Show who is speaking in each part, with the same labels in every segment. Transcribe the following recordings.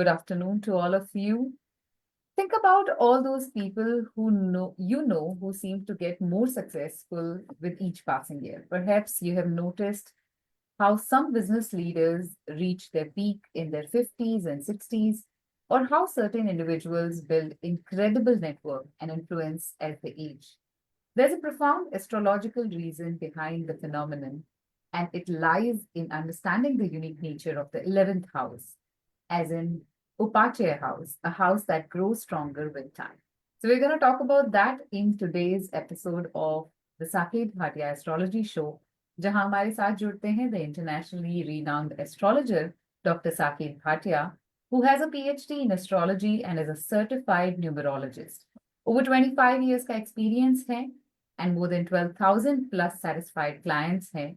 Speaker 1: Good afternoon to all of you. Think about all those people who seem to get more successful with each passing year. Perhaps you have noticed how some business leaders reach their peak in their 50s and 60s, or how certain individuals build incredible network and influence as they age. There's a profound astrological reason behind the phenomenon, and it lies in understanding the unique nature of the 11th house, as in Upachaya house, a house that grows stronger with time. So, we're going to talk about that in today's episode of the Saket Bhatia Astrology Show, जहां हमारे साथ जुड़ते हैं the internationally renowned astrologer Dr. Saket Bhatia, who has a PhD in astrology and is a certified numerologist. Over 25 years का experience है and more than 12,000 plus satisfied clients हैं.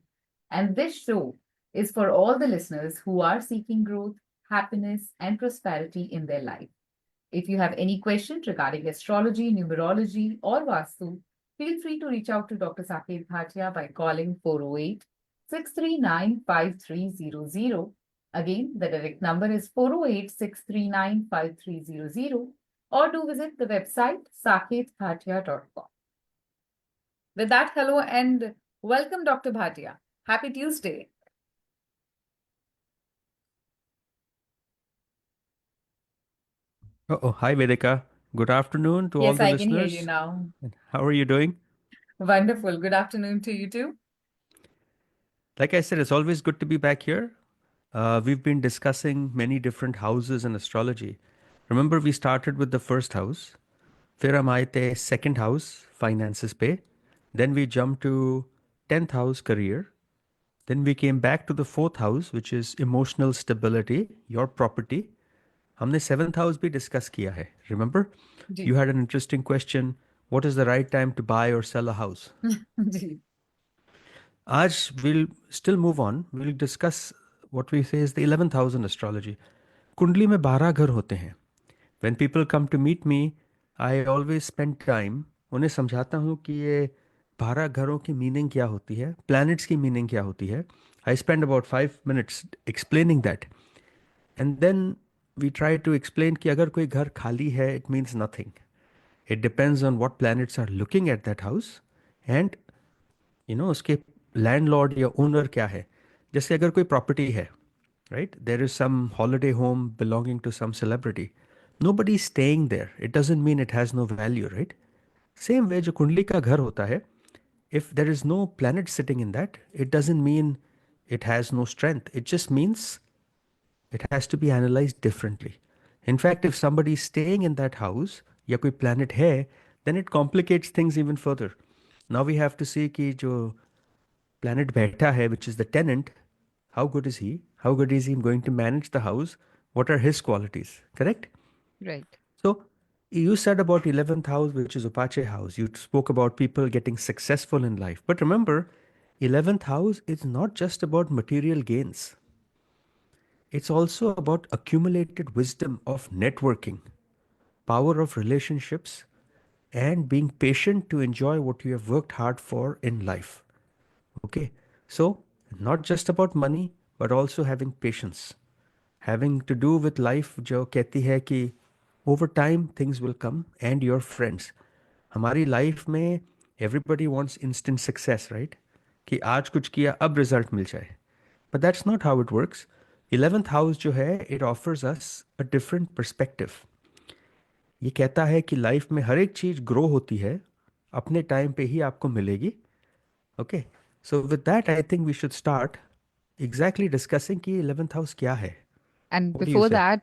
Speaker 1: And this show is for all the listeners who are seeking growth, happiness, and prosperity in their life. If you have any questions regarding astrology, numerology, or Vastu, feel free to reach out to Dr. Saket Bhatia by calling 408 639 5300. Again, the direct number is 408 639 5300, or do visit the website saketbhatia.com. With that, hello and welcome, Dr. Bhatia. Happy Tuesday.
Speaker 2: Hi, Vedika. Good afternoon to all
Speaker 1: Yes,
Speaker 2: the
Speaker 1: I can hear you
Speaker 2: listeners.
Speaker 1: now.
Speaker 2: And how are you doing?
Speaker 1: Wonderful. Good afternoon to you too.
Speaker 2: Like I said, it's always good to be back here. We've been discussing many different houses in astrology. Remember, we started with the first house. फिर हम आए थे second house, finances पे. Then we jumped to 10th house, career. Then we came back to the fourth house, which is emotional stability, your property. हमने 7th house भी discuss किया है. Remember?
Speaker 1: Ji
Speaker 2: You had an interesting question. What is the right time to buy or sell a house?
Speaker 1: Ji
Speaker 2: Aj we'll still move on. We'll discuss what we say is the 11th house in astrology. कुंडली में 12 घर होते हैं. When people come to meet me, I always spend time उन्हें समझाता हूँ कि ये 12 घरों की मीनिंग क्या होती है, planets की मीनिंग क्या होती है. I spend about 5 minutes explaining that. And then we try to explain कि अगर कोई घर खाली है, it means nothing. It depends on what planets are looking at that house and उसके लैंडलॉर्ड या ओनर क्या है. जैसे अगर कोई प्रॉपर्टी है, right, there is some holiday home belonging to some celebrity, nobody staying there, it doesn't mean it has no value, right. Same way जो कुंडली का घर होता है, if there is no planet sitting in that, it doesn't mean it has no strength. It just means it has to be analyzed differently. In fact, if somebody is staying in that house या कोई planet है, then it complicates things even further. Now we have to see कि जो planet beta hai, which is the tenant, how good is he? How good is he going to manage the house? What are his qualities? Correct?
Speaker 1: Right.
Speaker 2: So you said about 11th house, which is Upache house. You spoke about people getting successful in life. But remember, 11th house is not just about material gains. It's also about accumulated wisdom of networking, power of relationships, and being patient to enjoy what you have worked hard for in life. Okay, so not just about money, but also having patience, having to do with life जो कहती है कि over time things will come and your friends. हमारी life में everybody wants instant success, right? कि आज कुछ किया अब रिजल्ट मिल जाए. But that's not how it works. 11th house जो है, it offers us a different perspective. ये कहता है कि लाइफ में हर एक चीज ग्रो होती है, अपने टाइम पे ही आपको मिलेगी. Okay, so with that, I think we should start exactly discussing कि 11th house क्या है.
Speaker 1: And
Speaker 2: What do you
Speaker 1: before
Speaker 2: say?
Speaker 1: that,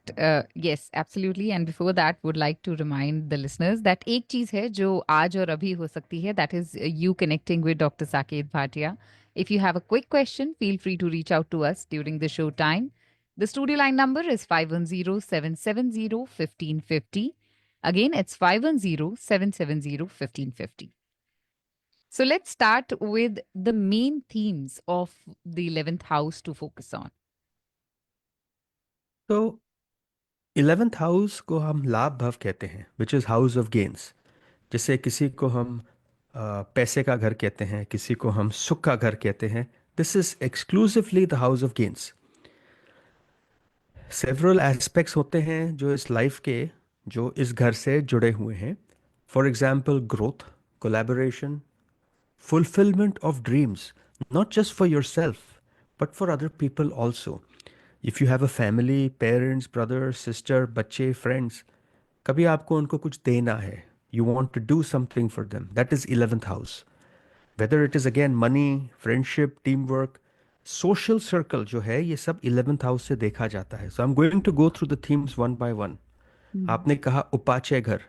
Speaker 1: yes, absolutely. And before that, would like to remind the listeners that एक चीज है जो आज और अभी हो सकती है. That is you connecting with Dr. Saket Bhatia. If you have a quick question, feel free to reach out to us during the show time. The studio line number is 510-770-1550. Again, it's 510-770-1550. So let's start with the main themes of the 11th house to focus on.
Speaker 2: तो 11th house को हम लाभ भाव कहते हैं, which is house of gains. जैसे किसी को हम पैसे का घर कहते हैं, किसी को हम सुख का घर कहते हैं. This is exclusively the house of gains. Several aspects होते हैं जो इस लाइफ के, जो इस घर से जुड़े हुए हैं. For example growth, collaboration, fulfillment of dreams, not just for yourself, but for other people also. If you have a family, parents, brother, sister, बच्चे, friends, कभी आपको उनको कुछ देना है, you want to do something for them, that is 11th house. Whether it is again money, friendship, teamwork, social circle जो है, ये सब 11th house से देखा जाता है. So I'm going to go through the themes one by one. आपने कहा उपाचय घर.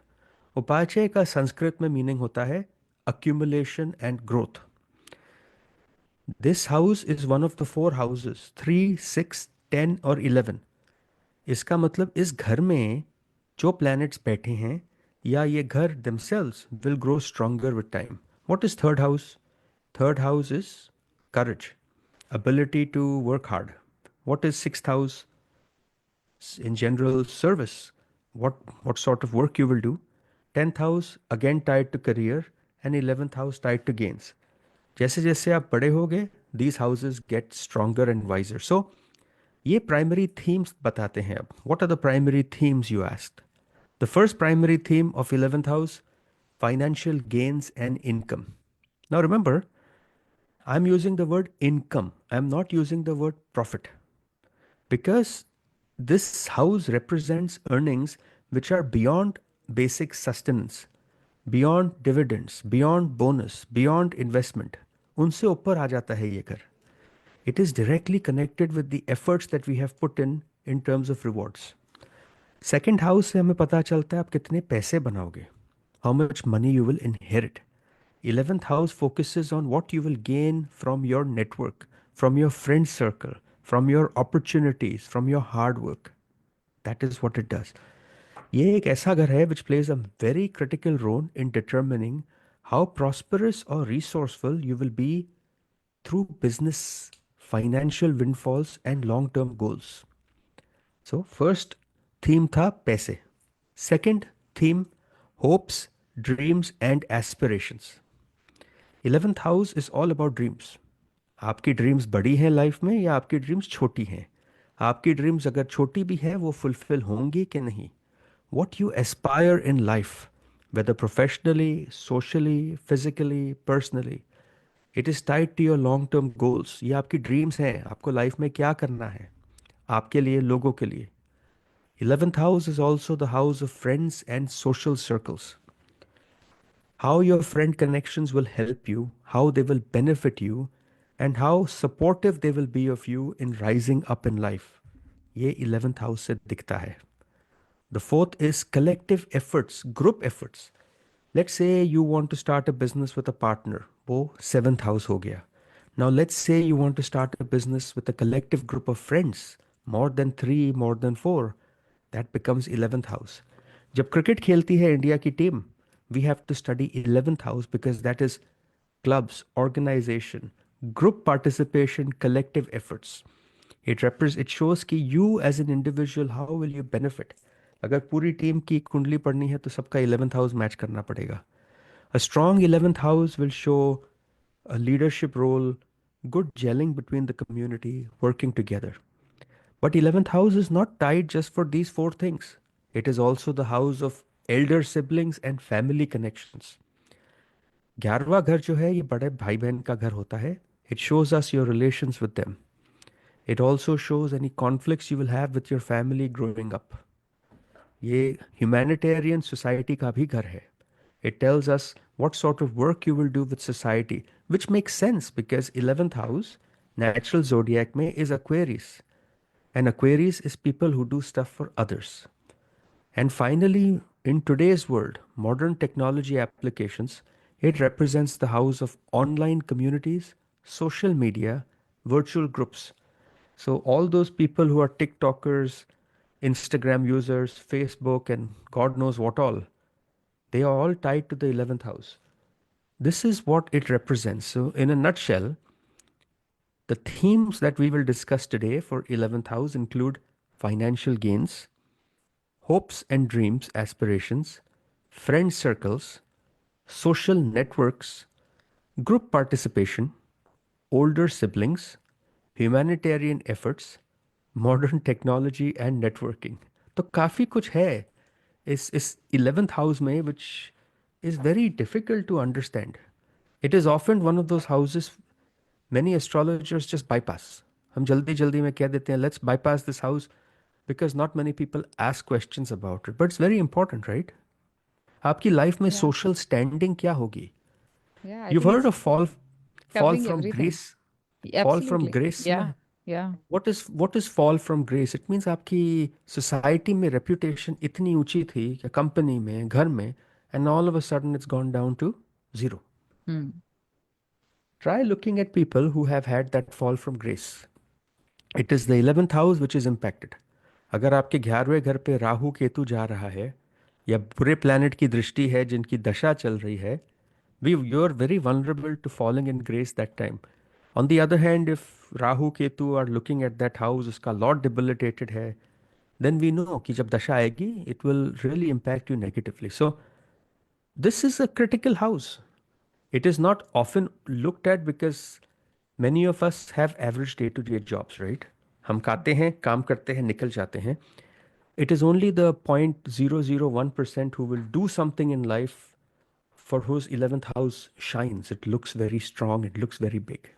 Speaker 2: उपाचय का संस्कृत में मीनिंग होता है accumulation and growth. This house is one of the four houses, 3, 6, 10 और 11. इसका मतलब इस घर में जो planets बैठे हैं या ये घर themselves will grow stronger with time. What is third house? Third house is courage, ability to work hard. What is sixth house? In general, service. What sort of work you will do. 10th house again tied to career and 11th house tied to gains. जैसे जैसे आप बड़े होगे, these houses get stronger and wiser. So ये primary themes बताते हैं अब. What are the primary themes you asked? The first primary theme of 11th house, financial gains and income. Now remember, I'm using the word income. I'm not using the word profit because this house represents earnings which are beyond basic sustenance, beyond dividends, beyond bonus, beyond investment. उनसे ऊपर आ जाता है ये घर. It is directly connected with the efforts that we have put in terms of rewards. Second house से हमें पता चलता है आप कितने पैसे बनाओगे. How much money you will inherit. 11th house focuses on what you will gain from your network, from your friend circle, from your opportunities, from your hard work. That is what it does. ये एक ऐसा घर है which plays a very critical role in determining how prosperous or resourceful you will be through business, financial windfalls and long-term goals. So first theme था पैसे. Second theme, hopes, dreams and aspirations. 11th house is all about dreams. आपकी dreams बड़ी हैं life में या आपकी dreams छोटी हैं. आपकी ड्रीम्स अगर छोटी भी है वो फुलफिल होंगी कि नहीं. What you aspire in life, whether professionally, socially, physically, personally, it is tied to your long-term goals. ये आपकी ड्रीम्स हैं. आपको लाइफ में क्या करना है आपके लिए, लोगों के लिए. 11th house is also the house of friends and social circles. How your friend connections will help you, how they will benefit you, and how supportive they will be of you in rising up in life. ये 11th house से दिखता है. The fourth is collective efforts, group efforts. Let's say you want to start a business with a partner. वो 7th house हो गया. Now let's say you want to start a business with a collective group of friends, more than 3, more than 4. That becomes 11th house. जब cricket खेलती है India की team, we have to study 11th house because that is clubs, organization, group participation, collective efforts. It shows कि you as an individual, how will you benefit. अगर पूरी team की कुंडली पढ़नी है तो सबका 11th हाउस मैच करना पड़ेगा. A strong 11th house will show a leadership role, good gelling between the community, working together. But 11th house is not tied just for these four things. It is also the house of elder siblings and family connections. 11वां घर जो है ये बड़े भाई बहन का घर होता है. It shows us your relations with them. It also shows any conflicts you will have with your family growing up. ये humanitarian society का भी घर है. It tells us what sort of work you will do with society, which makes sense because 11th house, natural zodiac में is Aquarius. And Aquarius is people who do stuff for others. And finally, in today's world, modern technology applications, it represents the house of online communities, social media, virtual groups. So all those people who are TikTokers, Instagram users, Facebook, and God knows what all, they are all tied to the 11th house. This is what it represents. So in a nutshell, the themes that we will discuss today for 11th house include financial gains, hopes and dreams, aspirations, friend circles, social networks, group participation, older siblings, humanitarian efforts, modern technology and networking. तो काफ़ी कुछ है इस 11th house में which is very difficult to understand. It is often one of those houses many astrologers just bypass. हम जल्दी जल्दी में कह देते हैं let's bypass this house because not many people ask questions about it. But it's very important, right? आपकी life में
Speaker 3: Yeah.
Speaker 2: Social standing क्या होगी?
Speaker 3: Yeah, I
Speaker 2: You've
Speaker 3: think
Speaker 2: heard
Speaker 3: it's
Speaker 2: of fall
Speaker 3: covering
Speaker 2: from
Speaker 3: everything.
Speaker 2: grace. Fall from
Speaker 3: Absolutely.
Speaker 2: grace सुना
Speaker 3: Yeah.
Speaker 2: है?
Speaker 3: Yeah.
Speaker 2: What is fall from grace? It means आपकी society में reputation इतनी ऊंची थी कि कंपनी में घर में and all of a sudden it's gone down to zero.
Speaker 3: Hmm.
Speaker 2: Try looking at people who have had that fall from grace. It is the 11th house which is impacted. अगर आपके 11वें घर पे राहु केतु जा रहा है या बुरे प्लैनेट की दृष्टि है जिनकी दशा चल रही है, we you are very vulnerable to falling in grace that time. On the other hand, if Rahu Ketu are looking at that house, उसका lord debilitated है, then we know कि जब दशा आएगी, it will really impact you negatively. So this is a critical house. It is not often looked at because many of us have average day-to-day jobs, right? हम खाते हैं, काम करते हैं, निकल जाते हैं. It is only the 0.001% who will do something in life for whose 11th house shines. It looks very strong, it looks very big.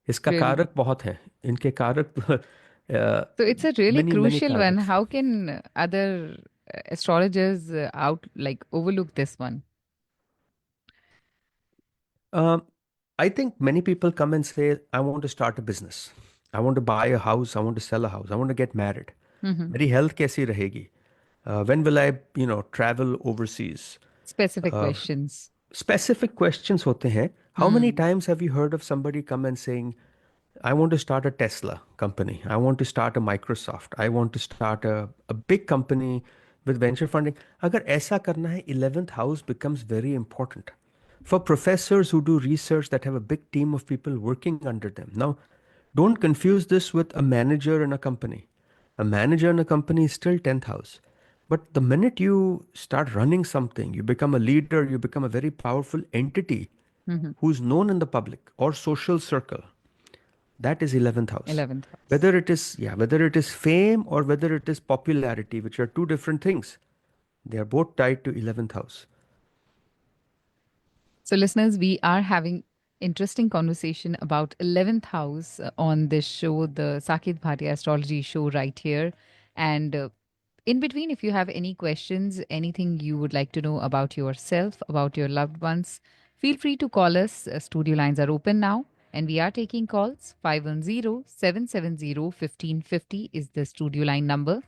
Speaker 2: इसका
Speaker 3: Really.
Speaker 2: कारक बहुत है, इनके कारक
Speaker 3: So it's a really
Speaker 2: many
Speaker 3: crucial one.
Speaker 2: कारक.
Speaker 3: How can other astrologers overlook this one?
Speaker 2: Um, I think many people come and say, I want to start a business. I want to buy a house. I want to sell a house. I want to get married.
Speaker 3: Mhm.
Speaker 2: मेरी health कैसी रहेगी? When will I, travel overseas?
Speaker 3: Specific
Speaker 2: Uh,
Speaker 3: questions.
Speaker 2: Specific questions होते हैं. How many times have you heard of somebody come and saying, I want to start a Tesla company. I want to start a Microsoft. I want to start a big company with venture funding. अगर ऐसा करना है, 11th house becomes very important. For professors who do research that have a big team of people working under them. Now, don't confuse this with a manager in a company. A manager in a company is still 10th house. But the minute you start running something, you become a leader, you become a very powerful entity
Speaker 3: Mhm.
Speaker 2: who's known in the public or social circle. That is 11th house.
Speaker 3: 11th house.
Speaker 2: Whether it is fame or whether it is popularity, which are two different things, they are both tied to 11th house.
Speaker 3: So, listeners, we are having interesting conversation about 11th house on this show, the Sakit Bhatia Astrology Show, right here. And in between, if you have any questions, anything you would like to know about yourself, about your loved ones, feel free to call us. Studio lines are open now, and we are taking calls. 510-770-1550 is the studio line number.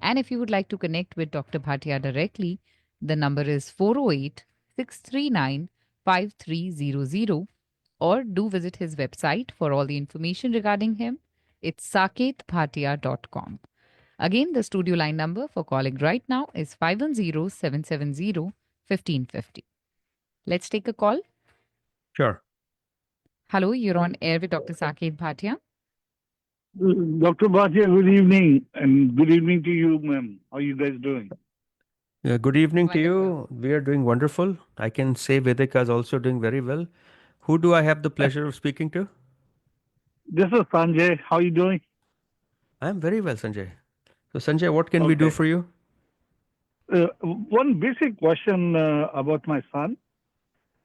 Speaker 3: And if you would like to connect with Dr. Bhatia directly, the number is 408 639 5300, or do visit his website for all the information regarding him. It's saketbhatia.com. Again, the studio line number for calling right now is 510-770-1550. Let's take a call.
Speaker 2: Sure.
Speaker 3: Hello, you're on air with Dr. Saket Bhatia.
Speaker 4: Dr. Bhatia, good evening, and good evening to you, ma'am. How are you guys doing?
Speaker 2: Good evening to
Speaker 3: Wonderful.
Speaker 2: you. We are doing wonderful. I can say Vedika is also doing very well. Who do I have the pleasure of speaking to?
Speaker 4: This is Sanjay. How are you doing?
Speaker 2: I am very well, Sanjay. So, Sanjay, what can we do
Speaker 4: Okay.
Speaker 2: for you?
Speaker 4: One basic question about my son,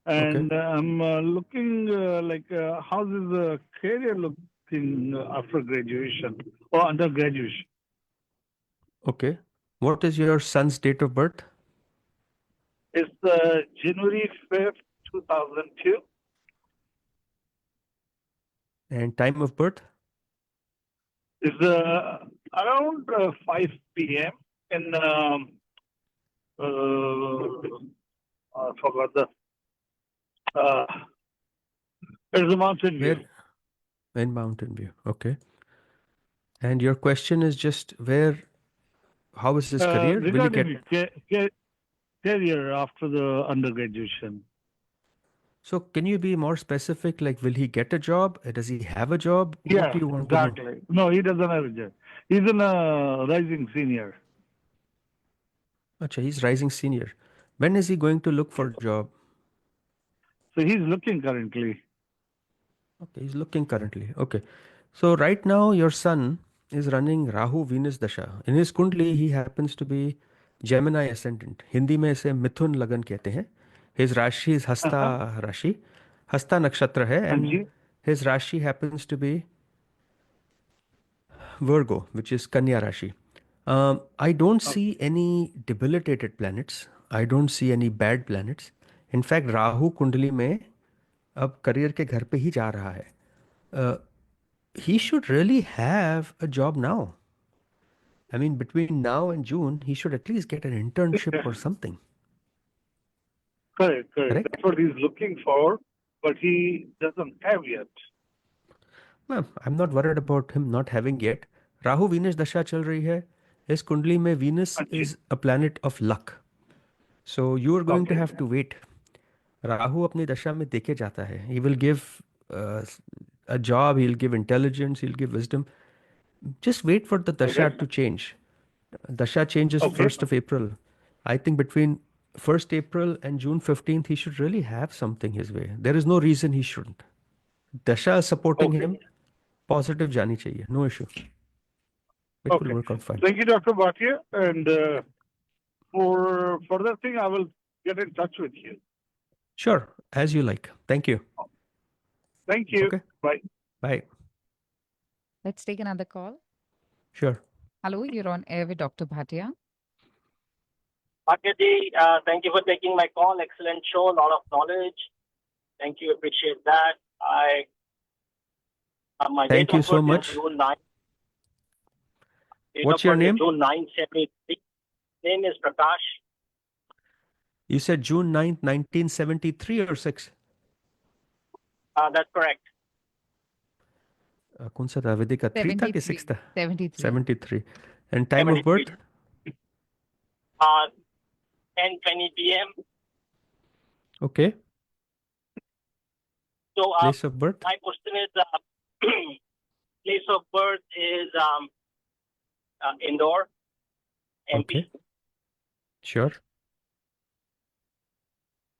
Speaker 2: Okay.
Speaker 4: and I'm looking how's his career looking after graduation or under graduation?
Speaker 2: Okay. What is your son's date of birth?
Speaker 4: It's January 5th, 2002.
Speaker 2: And time of birth?
Speaker 4: It's around 5 p.m. in I forgot the it's a Mountain View.
Speaker 2: Where? In Mountain View. Okay. And your question is just how is his career? Will he
Speaker 4: Regarding
Speaker 2: get?
Speaker 4: career after the undergraduation.
Speaker 2: So, can you be more specific? Like, will he get a job? Does he have a job? What
Speaker 4: Yeah,
Speaker 2: do you want to know?
Speaker 4: exactly. No, he doesn't have a job. He's in a rising senior.
Speaker 2: Acha, he's rising senior. When is he going to look for a job?
Speaker 4: So he's looking currently.
Speaker 2: Okay, he's looking currently. Okay. So right now your son is running Rahu Venus Dasha. In his Kundli, he happens to be Gemini ascendant. Hindi में इसे मिथुन लगन कहते हैं. His Rashi is Hasta
Speaker 4: Uh-huh.
Speaker 2: Rashi. Hasta nakshatra hai, and
Speaker 4: Anji.
Speaker 2: his Rashi happens to be Virgo, which is Kanya Rashi. I don't see any debilitated planets. I don't see any bad planets. In fact, Rahu कुंडली में अब career के घर पे ही जा रहा है. He should really have a job now. I mean, between now and June, he should at least get an internship or something.
Speaker 4: Correct, correct.
Speaker 2: Correct?
Speaker 4: That's what he's looking for, but he doesn't have yet.
Speaker 2: Well, I'm not worried about him not having yet. Rahu Venus दशा चल रही है. इस कुंडली में Venus
Speaker 4: Anji.
Speaker 2: is a planet of luck. So you are going to
Speaker 4: Okay.
Speaker 2: have to wait. Rahu अपनी दशा में देखे जाता है. He will give a job, he'll give intelligence, he'll give wisdom. Just wait for the dasha
Speaker 4: Okay.
Speaker 2: to change. Dasha changes
Speaker 4: Okay.
Speaker 2: 1st of April. I think between 1st April and June 15th, he should really have something his way. There is no reason he shouldn't. Dasha is supporting
Speaker 4: Okay.
Speaker 2: him. Positive jani chahiye. No issue. It
Speaker 4: Okay.
Speaker 2: will work out fine.
Speaker 4: Thank you, Dr. Bhatia. And for further thing, I will get in touch with you.
Speaker 2: Sure. As you like. Thank you.
Speaker 4: Thank you.
Speaker 2: Okay.
Speaker 4: Bye.
Speaker 2: Bye.
Speaker 3: Let's take another call.
Speaker 2: Sure.
Speaker 3: Hello, you're on air with Dr. Bhatia.
Speaker 5: Bhatia ji, thank you for taking my call. Excellent show, a lot of knowledge. Thank you, appreciate that. My
Speaker 2: Thank
Speaker 5: date
Speaker 2: you
Speaker 5: of
Speaker 2: so
Speaker 5: birth
Speaker 2: much.
Speaker 5: is June 9. Date
Speaker 2: What's
Speaker 5: of
Speaker 2: your
Speaker 5: birth is
Speaker 2: name?
Speaker 5: June 9, 73. Name is Prakash.
Speaker 2: You said June 9th, 1973 or 6?
Speaker 5: That's correct.
Speaker 2: कौन सा था? वैदिक का 3 था कि 6 था?
Speaker 3: 73.
Speaker 2: 73. And time of
Speaker 5: 73.
Speaker 2: birth?
Speaker 5: 10:20 p.m.
Speaker 2: Okay.
Speaker 5: So
Speaker 2: Place of birth?
Speaker 5: my question is, place of birth is Indore, MP.
Speaker 2: Okay. Sure.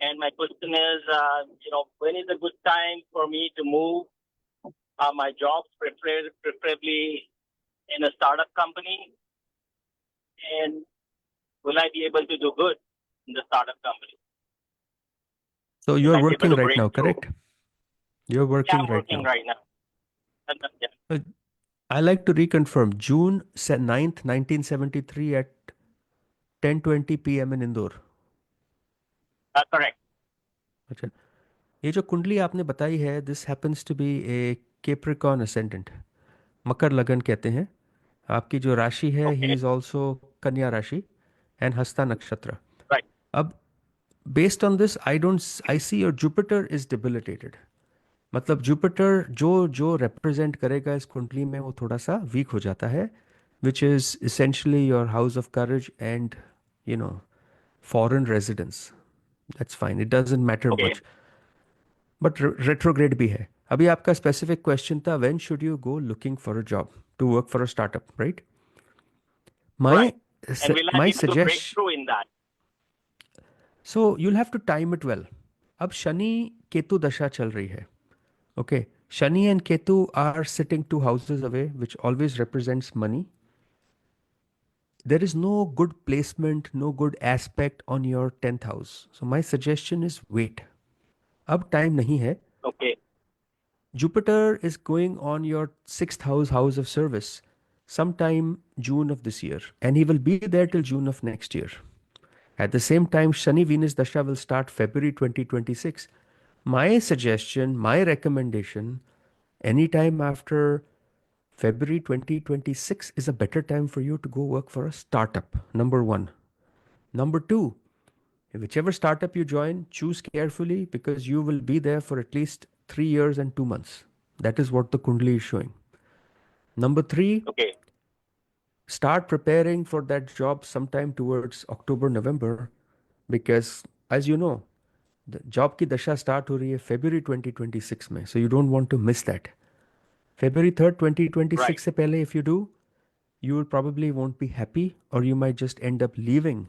Speaker 5: And my question is, when is a good time for me to move my jobs, preferably in a startup company? And will I be able to do good in the startup company?
Speaker 2: So
Speaker 5: Will I
Speaker 2: you're
Speaker 5: be
Speaker 2: working
Speaker 5: able to
Speaker 2: right
Speaker 5: break
Speaker 2: now,
Speaker 5: through?
Speaker 2: correct? You're
Speaker 5: Yeah,
Speaker 2: working
Speaker 5: I'm
Speaker 2: right
Speaker 5: working
Speaker 2: now.
Speaker 5: right now. Yeah.
Speaker 2: I like to reconfirm June 9th, 1973 at 10:20 p.m. in Indore.
Speaker 5: Correct.
Speaker 2: अच्छा, ये जो कुंडली आपने बताई है, this happens to be a Capricorn ascendant. मकर लगन कहते हैं. आपकी जो राशि है, he
Speaker 5: Okay.
Speaker 2: is also कन्या राशि and हस्ता नक्षत्र.
Speaker 5: Right.
Speaker 2: अब based on this, I see your Jupiter is debilitated. मतलब जुपिटर जो represent करेगा इस कुंडली में वो थोड़ा सा weak हो जाता है, which is essentially your house of courage and foreign residence. That's fine. It doesn't matter
Speaker 5: Okay.
Speaker 2: much. But retrograde भी है. अभी आपका specific question था, when should you go looking for a job to work for a startup, right?
Speaker 5: Right. And will I
Speaker 2: my
Speaker 5: be able to break
Speaker 2: suggestion.
Speaker 5: through in that?
Speaker 2: So you'll have to time it well. अब शनि केतु दशा चल रही है. Okay. Shani and Ketu are sitting 2 houses away, which always represents money. There is no good placement, no good aspect on your 10th house. So my suggestion is wait. अब time नहीं है.
Speaker 5: Okay.
Speaker 2: Jupiter is going on your 6th house of service, sometime June of this year. And he will be there till June of next year. At the same time, Shani Venus Dasha will start February 2026. My suggestion, my recommendation, anytime after February 2026 is a better time for you to go work for a startup. Number 1. Number 2, whichever startup you join, choose carefully because you will be there for at least 3 years and 2 months. That is what the Kundali is showing. Number 3,
Speaker 5: Okay.
Speaker 2: start preparing for that job sometime towards October, November, because as you know, the job ki dasha start ho rahi hai February 2026 mein, so you don't want to miss that. February 3rd, 2026
Speaker 5: Right.
Speaker 2: se pehle if you do, you will probably won't be happy, or you might just end up leaving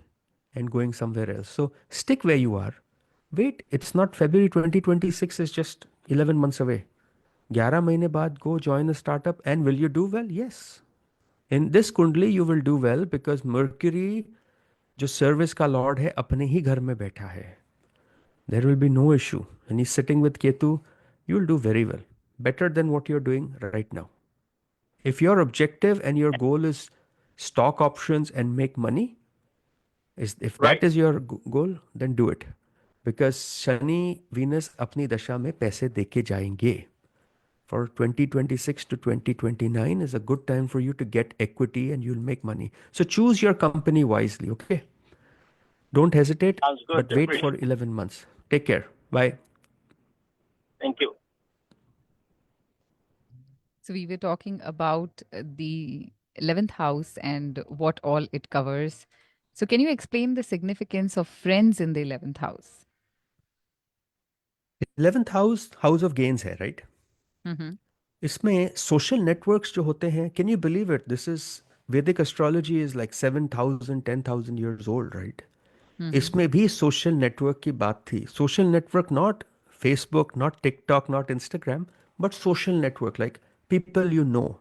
Speaker 2: and going somewhere else. So stick where you are. Wait, it's not February 2026 is just 11 months away. 11 महीने बाद go join a startup and will you do well? Yes. In this कुंडली you will do well because Mercury जो service का Lord है अपने ही घर में बैठा है. There will be no issue. And he's sitting with Ketu, you will do very well. Better than what you're doing right now. If your objective and your goal is stock options and make money, if
Speaker 5: Right.
Speaker 2: that is your goal, then do it. Because Shani, Venus अपनी दशा में पैसे देके जाएंगे. For 2026 to 2029 is a good time for you to get equity and you'll make money. So choose your company wisely, okay? Don't hesitate,
Speaker 5: Sounds good.
Speaker 2: but wait for 11 months. Take care. Bye.
Speaker 5: Thank you.
Speaker 3: So we were talking about the 11th house and what all it covers. So can you explain the significance of friends in the 11th house?
Speaker 2: 11th house, house of gains है, right?
Speaker 3: Mhm.
Speaker 2: इसमें social networks जो होते हैं, can you believe it? This is Vedic astrology is like 7,000, 10,000 years old, right? इसमें भी social network की बात थी. Social network, not Facebook, not TikTok, not Instagram, but social network, like people you know,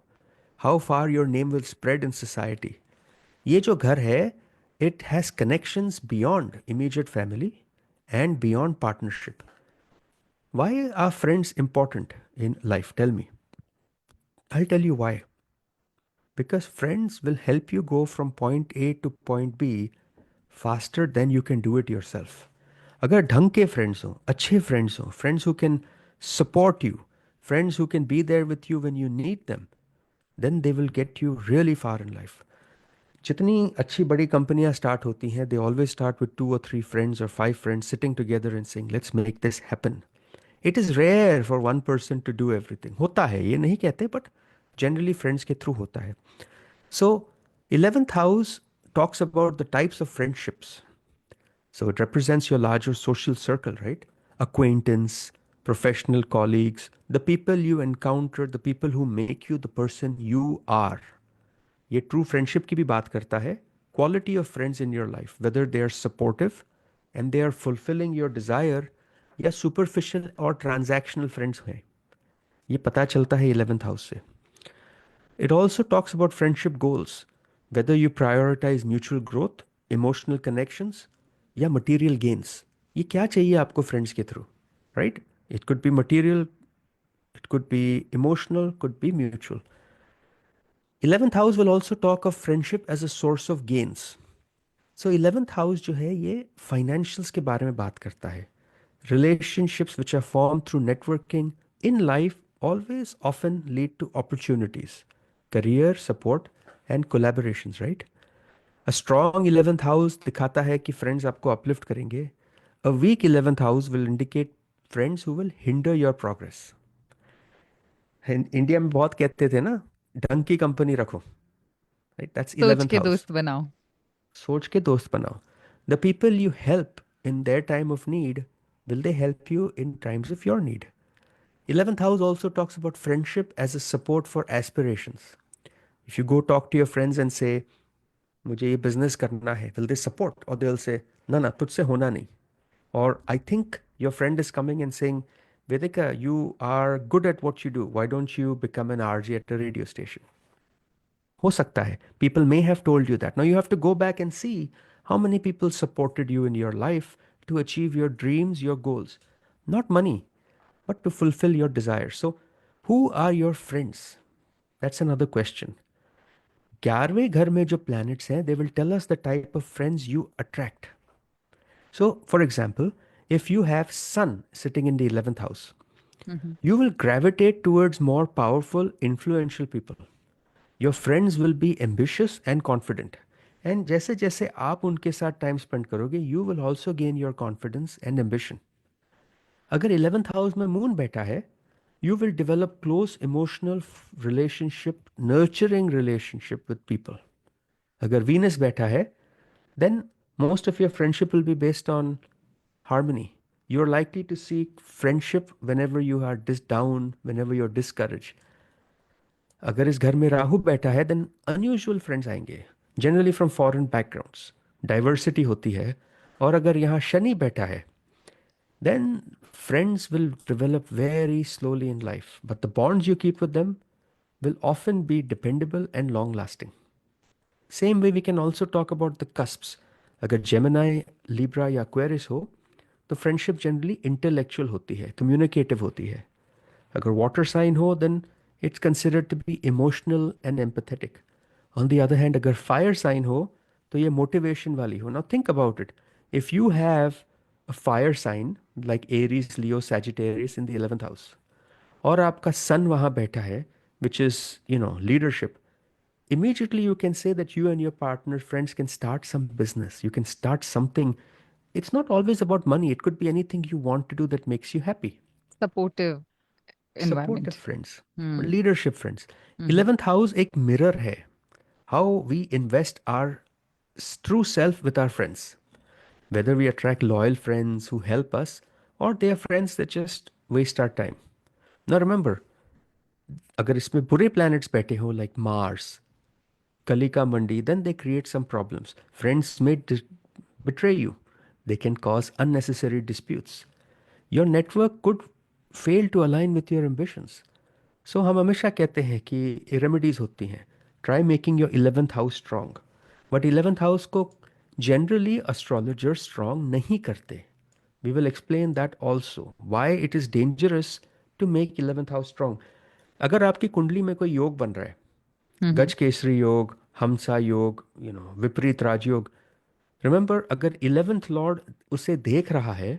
Speaker 2: how far your name will spread in society. ये जो घर है, it has connections beyond immediate family and beyond partnership. Why are friends important in life? Tell me. I'll tell you why. Because friends will help you go from point A to point B faster than you can do it yourself. अगर ढंग के friends हो, अच्छे friends हो, friends who can support you, friends who can be there with you when you need them, then they will get you really far in life. जितनी अच्छी बड़ी कंपनियां स्टार्ट होती हैं, they always start with 2 or 3 friends or 5 friends sitting together and saying, let's make this happen. It is rare for one person to do everything. होता है, ये नहीं कहते, but generally friends के through होता है. So 11th house talks about the types of friendships. So it represents your larger social circle, right? Acquaintance, professional colleagues, the people you encounter, the people who make you the person you are. ये true friendship की भी बात करता है. Quality of friends in your life, whether they are supportive and they are fulfilling your desire, या superficial और transactional friends हैं, ये पता चलता है 11th हाउस से. It also talks about friendship goals, whether you prioritise mutual growth, emotional connections या material gains. ये क्या चाहिए आपको फ्रेंड्स के through, right? It could be material, it could be emotional, could be mutual. 11th house will also talk of friendship as a source of gains. So 11th house जो है ये financials के बारे में बात करता है. Relationships which are formed through networking in life always often lead to opportunities, career support and collaborations, right? A strong 11th house दिखाता है कि friends आपको uplift करेंगे. A weak 11th house will indicate friends who will hinder your progress. India में बहुत कहते थे ना, ढंग की कंपनी रखो, राइट? दैट्स
Speaker 3: सोच
Speaker 2: 11th
Speaker 3: के
Speaker 2: हाउस.
Speaker 3: दोस्त बनाओ.
Speaker 2: सोच के दोस्त बनाओ. The people you help in their time of need, will they help you in times of your need? 11th house also talks about friendship as a support for aspirations. If you go talk to your friends and say, मुझे ये business करना है, will they support? Or they'll say, ना ना तुझसे होना नहीं. Or I think your friend is coming and saying, Vedika, you are good at what you do. Why don't you become an RJ at a radio station? हो सकता है. People may have told you that. Now you have to go back and see how many people supported you in your life to achieve your dreams, your goals. Not money, but to fulfill your desires. So who are your friends? That's another question. 11वें घर में जो planets हैं, they will tell us the type of friends you attract. So, for example, if you have Sun sitting in the 11th house, you will gravitate towards more powerful, influential people. Your friends will be ambitious and confident. And जैसे जैसे आप उनके साथ time spend करोगे, you will also gain your confidence and ambition. अगर 11th house में moon बैठा है, you will develop close emotional relationship, nurturing relationship with people. अगर Venus बैठा है, then most of your friendship will be based on harmony. You're likely to seek friendship whenever you are down, whenever you're discouraged. अगर इस घर में राहु बैठा है, then unusual friends आएंगे, generally from foreign backgrounds. Diversity होती है. और अगर यहाँ शनि बैठा है, then friends will develop very slowly in life, but the bonds you keep with them will often be dependable and long lasting. Same way we can also talk about the cusps. अगर Gemini, Libra या Aquarius हो तो friendship generally intellectual होती है, communicative होती है. अगर water sign हो then it's considered to be emotional and empathetic. On the other hand अगर फायर साइन हो तो ये मोटिवेशन वाली हो. Now think about it. If you have a fire sign like Aries, Leo, Sagittarius in the 11th house और आपका sun वहाँ बैठा है which is leadership, immediately you can say that you and your partner friends can start some business, you can start something. It's not always about money, it could be anything you want to do that makes you happy.
Speaker 3: Supportive environment.
Speaker 2: Supportive friends,
Speaker 3: Hmm.
Speaker 2: leadership friends.
Speaker 3: Mhm.
Speaker 2: 11th house एक mirror है, how we invest our true self with our friends, whether we attract loyal friends who help us or they are friends that just waste our time. Now remember, अगर इसमें बुरे planets बैठे हो like Mars, Kalika Mandi, then they create some problems. Friends may betray you. They can cause unnecessary disputes. Your network could fail to align with your ambitions. So हम हमेशा कहते हैं कि रेमेडीज होती हैं. Try making your 11th house strong. But 11th house को generally astrologers strong नहीं करते. We will explain that also. Why it is dangerous to make 11th house strong. अगर आपकी कुंडली में कोई योग बन रहा है,
Speaker 3: Mhm.
Speaker 2: गज केसरी योग, हमसा योग, विपरीत राजयोग, रिमेंबर अगर 11th लॉर्ड उसे देख रहा है,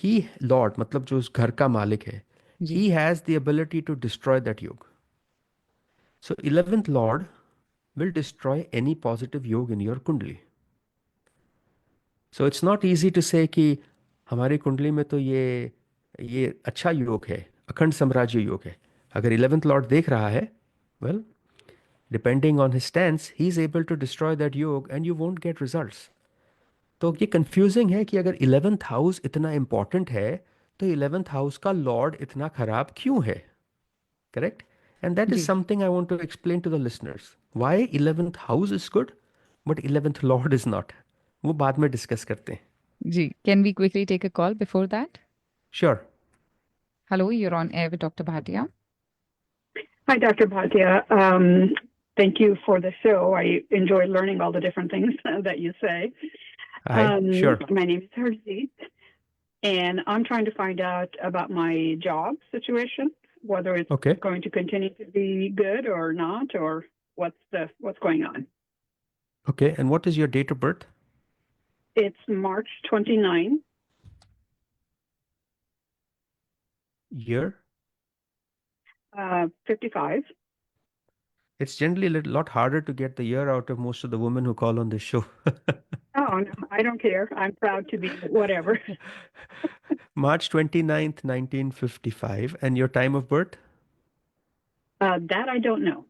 Speaker 2: ही लॉर्ड मतलब जो उस घर का मालिक है,
Speaker 3: जी.
Speaker 2: He has the ability to destroy that yog. So 11th lord will destroy any positive yog in your kundli. So it's not easy to say कि हमारी कुंडली में तो ये अच्छा योग है, अखंड साम्राज्य योग है. अगर 11th लॉर्ड देख रहा है, well, depending on his stance, he is able to destroy that yog and you won't get results. तो ये कंफ्यूजिंग है कि अगर 11th हाउस इतना इंपॉर्टेंट है तो 11th हाउस का लॉर्ड इतना खराब क्यों है. Correct. And that is
Speaker 3: ji.
Speaker 2: Something I want to explain to the listeners. Why 11th house is good but 11th lord is not. वो बाद में डिस्कस करते हैं.
Speaker 3: Ji. Can we quickly take a call before that?
Speaker 2: Sure.
Speaker 3: Hello, you're on air with Dr. Bhatia.
Speaker 6: Hi, Dr. Bhatia. Thank you for the show. I enjoy learning all the different things that you say.
Speaker 2: Hi. Sure.
Speaker 6: My name is Harjeet, and I'm trying to find out about my job situation, whether it's
Speaker 2: Okay.
Speaker 6: going to continue to be good or not, or what's going on.
Speaker 2: Okay, and what is your date of birth?
Speaker 6: It's March 29.
Speaker 2: Year?
Speaker 6: 55.
Speaker 2: It's generally a lot harder to get the year out of most of the women who call on this show.
Speaker 6: Oh, no, I don't care. I'm proud to be whatever.
Speaker 2: March 29th, 1955. And your time of birth?
Speaker 6: That I don't know.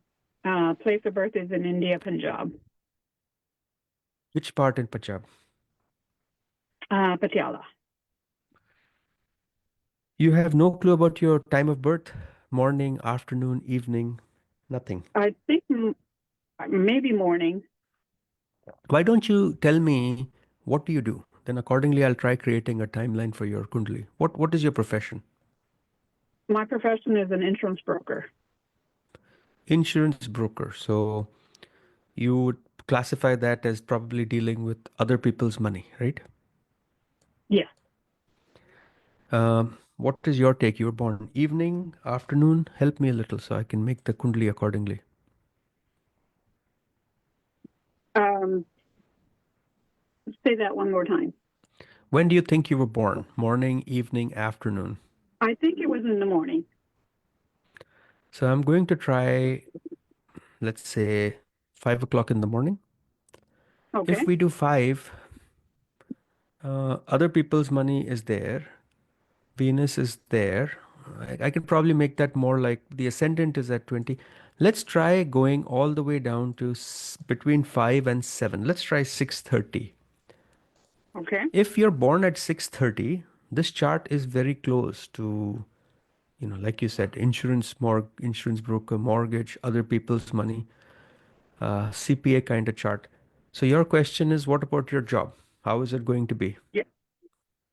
Speaker 6: Place of birth is in India, Punjab.
Speaker 2: Which part in Punjab?
Speaker 6: Patiala.
Speaker 2: You have no clue about your time of birth? Morning, afternoon, evening? Nothing.
Speaker 6: I think maybe morning.
Speaker 2: Why don't you tell me what do you do? Then accordingly I'll try creating a timeline for your kundali. What is your profession?
Speaker 6: My profession is an insurance broker.
Speaker 2: Insurance broker. So you would classify that as probably dealing with other people's money, right?
Speaker 6: Yes.
Speaker 2: What is your take? You were born evening, afternoon? Help me a little so I can make the kundali accordingly.
Speaker 6: Say that one more time.
Speaker 2: When do you think you were born? Morning, evening, afternoon?
Speaker 6: I think it was in the morning.
Speaker 2: So I'm going to try, let's say, 5 o'clock in the morning.
Speaker 6: Okay.
Speaker 2: If we do 5, other people's money is there. Venus is there. I can probably make that more like the ascendant is at 20. Let's try going all the way down to between 5 and 7. Let's try 6:30.
Speaker 6: Okay.
Speaker 2: If you're born at 6:30, this chart is very close to, like you said, insurance broker, mortgage, other people's money, CPA kind of chart. So your question is, what about your job? How is it going to be?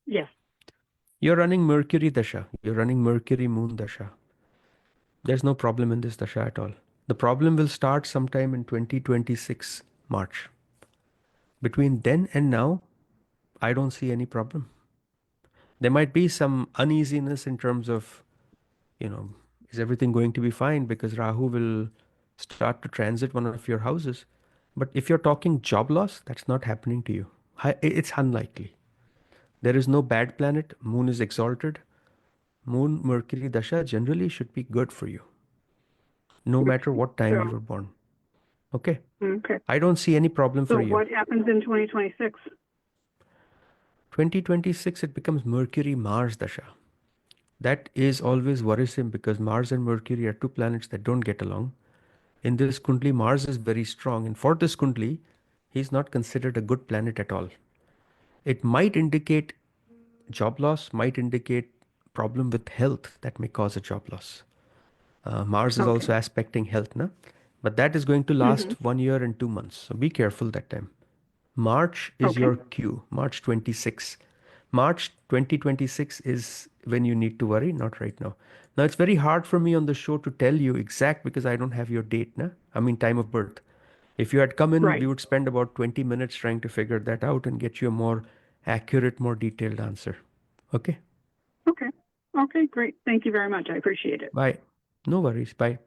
Speaker 6: Yes.
Speaker 2: You're running Mercury Dasha. You're running Mercury Moon Dasha. There's no problem in this Dasha at all. The problem will start sometime in 2026 March. Between then and now, I don't see any problem. There might be some uneasiness in terms of, is everything going to be fine, because Rahu will start to transit one of your houses. But if you're talking job loss, that's not happening to you. It's unlikely. There is no bad planet. Moon is exalted. Moon, Mercury, Dasha generally should be good for you, no matter what time you
Speaker 6: So,
Speaker 2: were born. Okay?
Speaker 6: okay.
Speaker 2: I don't see any problem
Speaker 6: So
Speaker 2: for you.
Speaker 6: what happens in 2026?
Speaker 2: 2026, it becomes Mercury, Mars, Dasha. That is always worrisome because Mars and Mercury are two planets that don't get along. In this Kundli, Mars is very strong, and for this Kundli, he's not considered a good planet at all. It might indicate job loss, might indicate problem with health that may cause a job loss. Mars is
Speaker 6: Okay.
Speaker 2: also aspecting health, na? But that is going to last 1 year and 2 months. So be careful that time. March is
Speaker 6: Okay.
Speaker 2: your cue, March 26. March 2026 is when you need to worry, not right now. Now, it's very hard for me on the show to tell you exact because I don't have your date, na? I mean, time of birth. If you had come in,
Speaker 6: Right.
Speaker 2: we would spend about 20 minutes trying to figure that out and get you a more accurate, more detailed answer. Okay?
Speaker 6: Okay. Okay, great. Thank you very much. I appreciate it.
Speaker 2: Bye. No worries. Bye.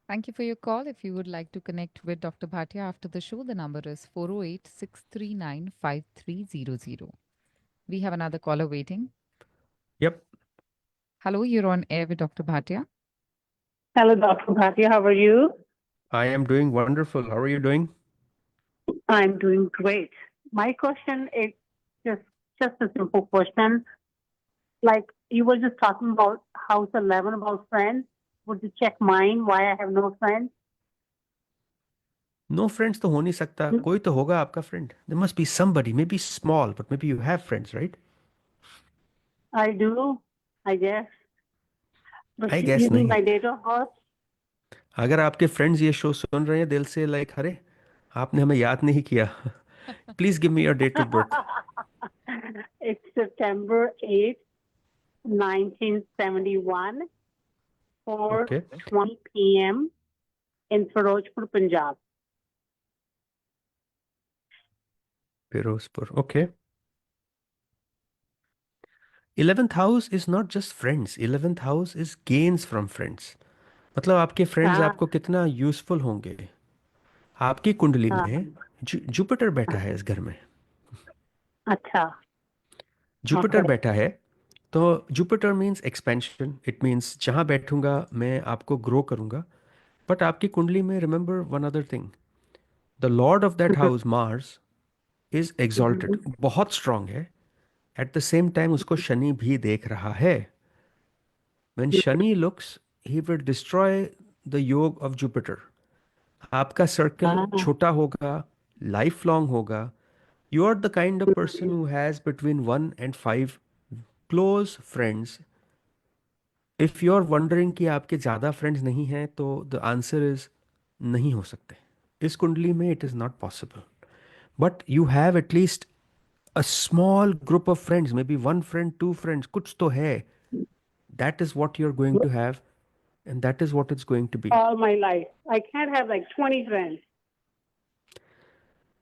Speaker 3: Thank you for your call. If you would like to connect with Dr. Bhatia after the show, the number is 408 639 5300. We have another caller waiting.
Speaker 2: Yep.
Speaker 3: Hello, you're on air with Dr. Bhatia.
Speaker 7: Hello, Dr. Bhatia. How are you?
Speaker 2: I am doing wonderful. How are you doing?
Speaker 7: I'm doing great. My question is just a simple question. Like you were just talking about house 11 about friends. Would you check mine? Why I have no friends?
Speaker 2: No friends तो हो नहीं सकता. कोई तो होगा आपका friend. There must be somebody, maybe small, but maybe you have friends, right?
Speaker 7: I do, I guess. But
Speaker 2: I
Speaker 7: you
Speaker 2: guess
Speaker 7: need
Speaker 2: नहीं.
Speaker 7: my date of birth?
Speaker 2: अगर आपके friends ये show सुन रहे हैं दिल से like अरे आपने हमें याद नहीं किया. Please give me your date of birth.
Speaker 7: It's September 8th, 1971, 4:20
Speaker 2: Okay.
Speaker 7: p.m. in Firozpur, Punjab.
Speaker 2: Firozpur. Okay. 11th house is not just friends. 11th house is gains from friends. मतलब आपके friends
Speaker 7: हाँ,
Speaker 2: आपको कितना useful होंगे. आपकी कुंडली
Speaker 7: हाँ,
Speaker 2: में जुपिटर बैठा है इस घर में.
Speaker 7: अच्छा,
Speaker 2: जुपिटर
Speaker 7: okay.
Speaker 2: बैठा है तो Jupiter means expansion. It means जहाँ बैठूंगा मैं आपको ग्रो करूंगा. बट आपकी कुंडली में remember one other thing, the lord of that house Mars is exalted, बहुत स्ट्रांग है. एट द सेम टाइम उसको शनि भी देख रहा है. When Shani looks he will destroy the yog of Jupiter. आपका सर्कल
Speaker 7: हाँ,
Speaker 2: छोटा होगा, लाइफ लॉन्ग होगा. You are the kind of person who has between 1 and 5 close friends. If you are wondering कि आपके ज़्यादा फ्रेंड्स नहीं हैं तो द आंसर इज नहीं हो सकते. इस कुंडली में it is not possible. But you have at least a small group of friends, maybe 1 friend, 2 friends, कुछ तो है. That is what you are going to have and that is what it's going to be.
Speaker 7: all my life. I can't have like 20 friends.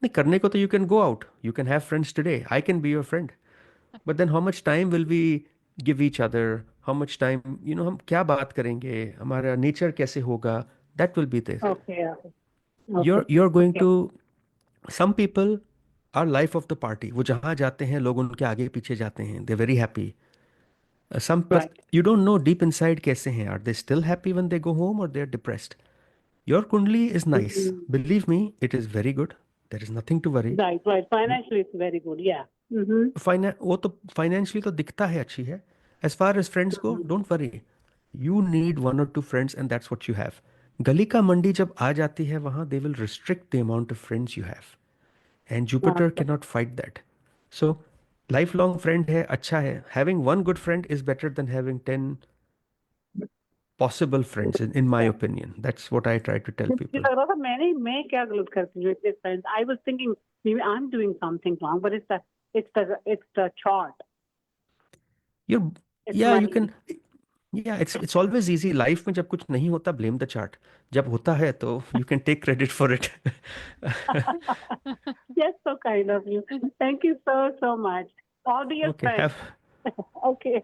Speaker 2: नहीं करने को तो you can go out, you can have friends today, I can be your friend. But then how much time will we give each other, how much time हम क्या बात करेंगे, हमारा nature कैसे होगा, that will be there.
Speaker 7: Okay, okay.
Speaker 2: you're going
Speaker 7: Okay.
Speaker 2: to, some people are life of the party. वो जहाँ जाते हैं लोग उनके आगे पीछे जाते हैं. They're very happy.
Speaker 7: Right.
Speaker 2: You don't know deep inside कैसे हैं. Are they still happy when they go home or they're depressed? Your kundli is nice. Believe me, it is very good. There is nothing to worry.
Speaker 7: Right, right. Financially, it's very good. Yeah.
Speaker 2: वो तो financially तो दिखता है अच्छी है. As far as friends go, don't worry. You need 1 or 2 friends and that's what you have. गली का मंडी जब आ जाती है वहाँ they will restrict the amount of friends you have. And Jupiter cannot fight that. So lifelong friend है, अच्छा है. Having one good friend is better than having 10 possible friends, in my opinion. That's what I try to tell
Speaker 7: मुझे
Speaker 2: people.
Speaker 7: लग रहा था मैं क्या गलत करती हूँ इतने friends. I was thinking maybe I'm doing something wrong, but it's the chart.
Speaker 2: you're
Speaker 7: It's
Speaker 2: yeah, you
Speaker 7: money.
Speaker 2: can. Yeah, it's always easy. Life में जब कुछ नहीं होता, blame the chart. जब होता है तो you can take credit for it.
Speaker 7: Yes, so kind of you. Thank you so much. All be your
Speaker 2: Okay,
Speaker 7: friends. Okay,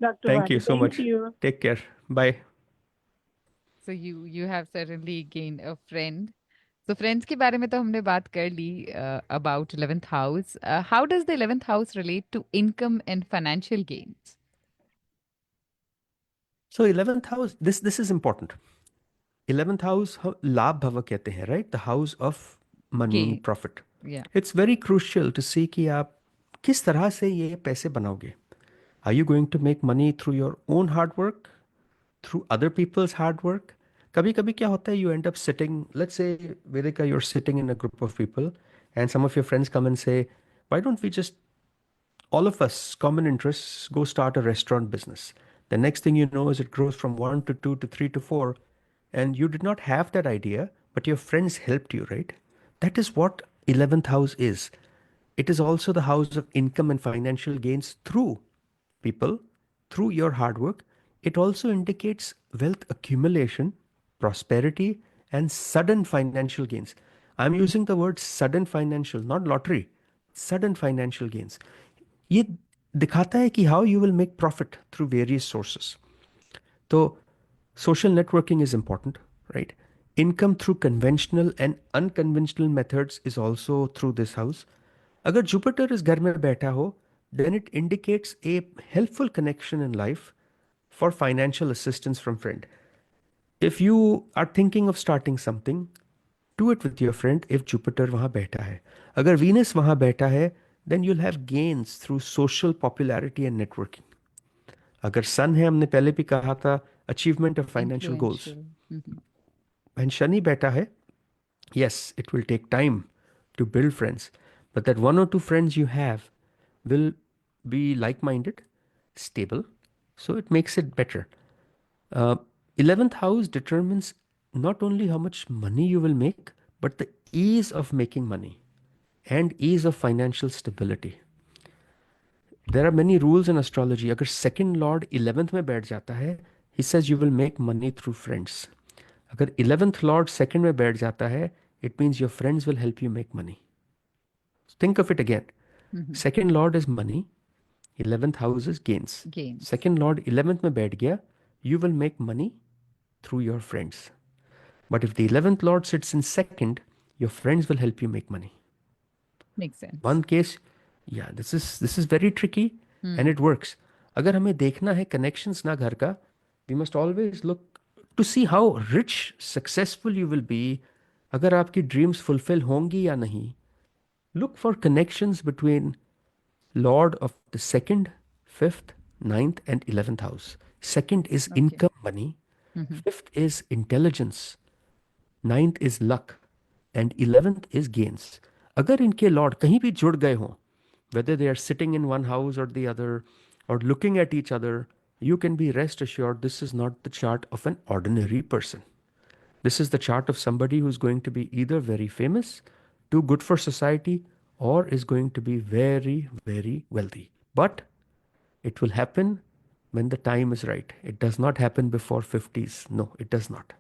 Speaker 7: Dr.
Speaker 2: thank you
Speaker 7: Bhati,
Speaker 2: so
Speaker 7: thank
Speaker 2: much.
Speaker 7: you.
Speaker 2: Take care. Bye.
Speaker 3: So you have certainly gained a friend. So friends के बारे में तो हमने बात कर ली about 11th house. How does the 11th house relate to income and financial gains?
Speaker 2: So 11th house, this is important. 11th house लाभ भव कहते हैं, right? The house of money,
Speaker 3: Gain.
Speaker 2: profit.
Speaker 3: Yeah.
Speaker 2: It's very crucial to see कि आप किस तरह से ये पैसे बनाओगे. Are you going to make money through your own hard work, through other people's hard work? कभी कभी क्या होता है, you end up sitting, let's say Vedika, you're sitting in a group of people and some of your friends come and say, why don't we just, all of us, common interests, go start a restaurant business. The next thing you know is it grows from 1 to 2 to 3 to 4, and you did not have that idea, but your friends helped you, right? That is what 11th house is. It is also the house of income and financial gains through people, through your hard work. It also indicates wealth accumulation, prosperity, and sudden financial gains. I'm using the word sudden financial, not lottery, sudden financial gains. ये दिखाता है कि how you will make profit through various sources. तो social networking is important, right? Income through conventional and unconventional methods is also through this house. अगर Jupiter इस घर में बैठा हो, then it indicates a helpful connection in life for financial assistance from friend. If you are thinking of starting something, do it with your friend if Jupiter वहाँ बैठा है. अगर Venus वहाँ बैठा है, then you'll have gains through social popularity and networking. अगर Sun है, हमने पहले भी कहा था, achievement of financial goals.
Speaker 3: Influential. Mhm.
Speaker 2: When Shani बैठा है, yes, it will take time to build friends, but that one or two friends you have will be like-minded, stable, so it makes it better. 11th house determines not only how much money you will make, but the ease of making money and ease of financial stability. There are many rules in astrology. अगर second lord 11th में बैठ जाता है, he says you will make money through friends. अगर 11th lord second में बैठ जाता है, it means your friends will help you make money. Think of it again.
Speaker 3: Mhm.
Speaker 2: Second lord is money, 11th house is gains.
Speaker 3: Gains.
Speaker 2: Second lord 11th में बैठ गया, you will make money through your friends. But if the 11th lord sits in second, your friends will help you make money.
Speaker 3: Makes sense.
Speaker 2: One case, yeah, this is very tricky and it works. अगर हमें देखना है connections ना घर का, we must always look to see how rich, successful you will be. अगर आपकी dreams fulfill होंगी या नहीं, look for connections between Lord of the second, fifth, ninth, and 11th house. Second is
Speaker 3: Okay.
Speaker 2: income, money. Fifth is intelligence. Ninth is luck. And 11th is gains. अगर इनके Lord कहीं भी जुड़ गए हों, whether they are sitting in one house or the other, or looking at each other, you can be rest assured this is not the chart of an ordinary person. This is the chart of somebody who's going to be either very famous, too good for society, or is going to be very, very wealthy. But it will happen when the time is right. It does not happen before 50s. No, it does not.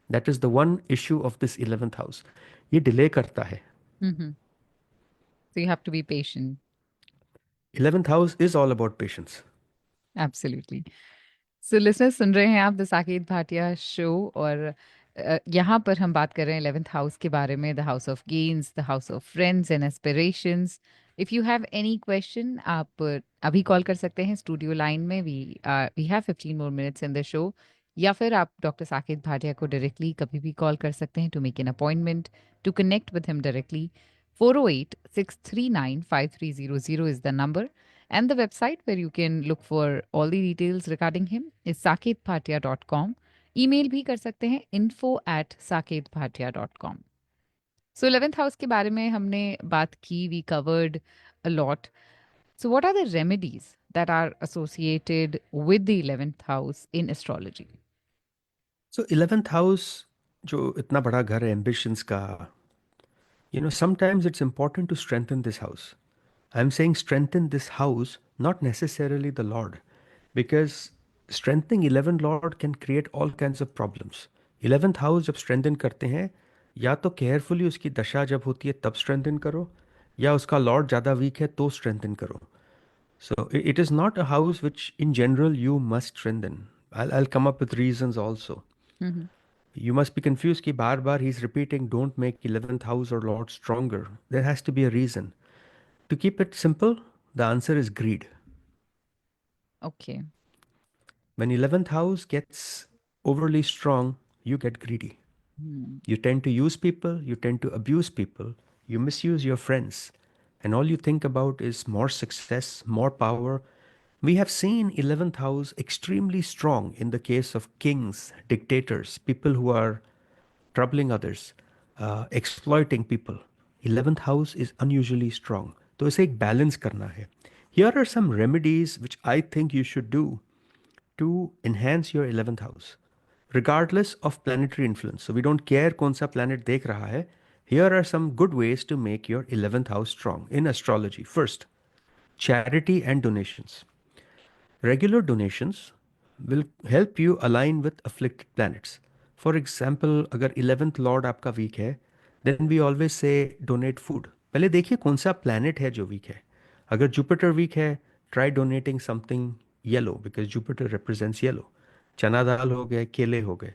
Speaker 2: That is the one issue of this 11th house. ये delay करता है.
Speaker 3: Mhm. So you have to be patient.
Speaker 2: 11th house is all about patience.
Speaker 3: Absolutely. So listeners सुन रहे हैं आप the Saket Bhatia show और यहाँ पर हम बात कर रहे हैं 11th हाउस के बारे में, the house of gains, the house of friends and aspirations. If you have any question आप अभी कॉल कर सकते हैं स्टूडियो लाइन में. We have 15 more minutes in the show. या फिर आप डॉक्टर साकेत भाटिया को डायरेक्टली कभी भी कॉल कर सकते हैं to make an appointment to connect with him directly. 408-639-5300 is the number. And the website where you can look for all the details regarding him is saketbhatia.com. Email भी कर सकते हैं info@saketbhatia.com. So 11th house के बारे में हमने बात की, we covered a lot. So what are the remedies that are associated with the 11th house in astrology?
Speaker 2: So 11th house, जो इतना बड़ा घर है ambitions का, sometimes it's important to strengthen this house. I'm saying strengthen this house, not necessarily the Lord. because strengthening 11th lord can create all kinds of problems. 11th house जब strengthen करते हैं, या तो carefully उसकी दशा जब होती है तब strengthen करो, या उसका lord ज़्यादा weak है तो strengthen करो. So it is not a house which in general you must strengthen. I'll come up with reasons also.
Speaker 3: Mhm.
Speaker 2: You must be confused कि बार बार he's repeating don't make 11th house or lord stronger. There has to be a reason. To keep it simple, the answer is greed.
Speaker 3: Okay.
Speaker 2: When 11th house gets overly strong, you get greedy.
Speaker 3: Hmm.
Speaker 2: You tend to use people, you tend to abuse people, you misuse your friends, and all you think about is more success, more power. We have seen 11th house extremely strong in the case of kings, dictators, people who are troubling others, exploiting people. 11th house is unusually strong. तो इसे एक balance करना है. Here are some remedies which I think you should do to enhance your 11th house, regardless of planetary influence. So we don't care कौन सा planet देख रहा है. Here are some good ways to make your 11th house strong in astrology. First, charity and donations. Regular donations will help you align with afflicted planets. For example, अगर 11th lord आपका weak है, then we always say donate food. पहले देखिए कौन सा planet है जो weak है. अगर Jupiter weak है, try donating something yellow because Jupiter represents yellow. चना दाल हो गए, केले हो गए.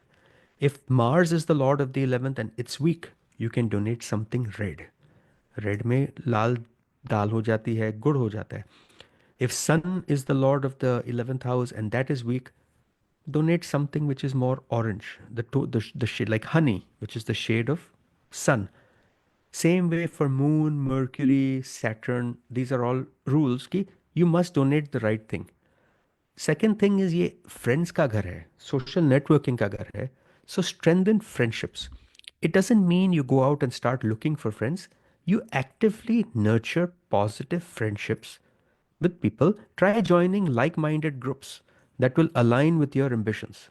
Speaker 2: If Mars is the lord of the 11th and it's weak, you can donate something red. Red में लाल दाल हो जाती है, गुड़ हो जाता है. If Sun is the lord of the 11th house and that is weak, donate something which is more orange, the shade like honey, which is the shade of Sun. Same way for Moon, Mercury, Saturn. These are all rules कि you must donate the right thing. Second thing is ये friends का घर है, social networking का घर है. So strengthen friendships. It doesn't mean you go out and start looking for friends. You actively nurture positive friendships with people. Try joining like-minded groups that will align with your ambitions.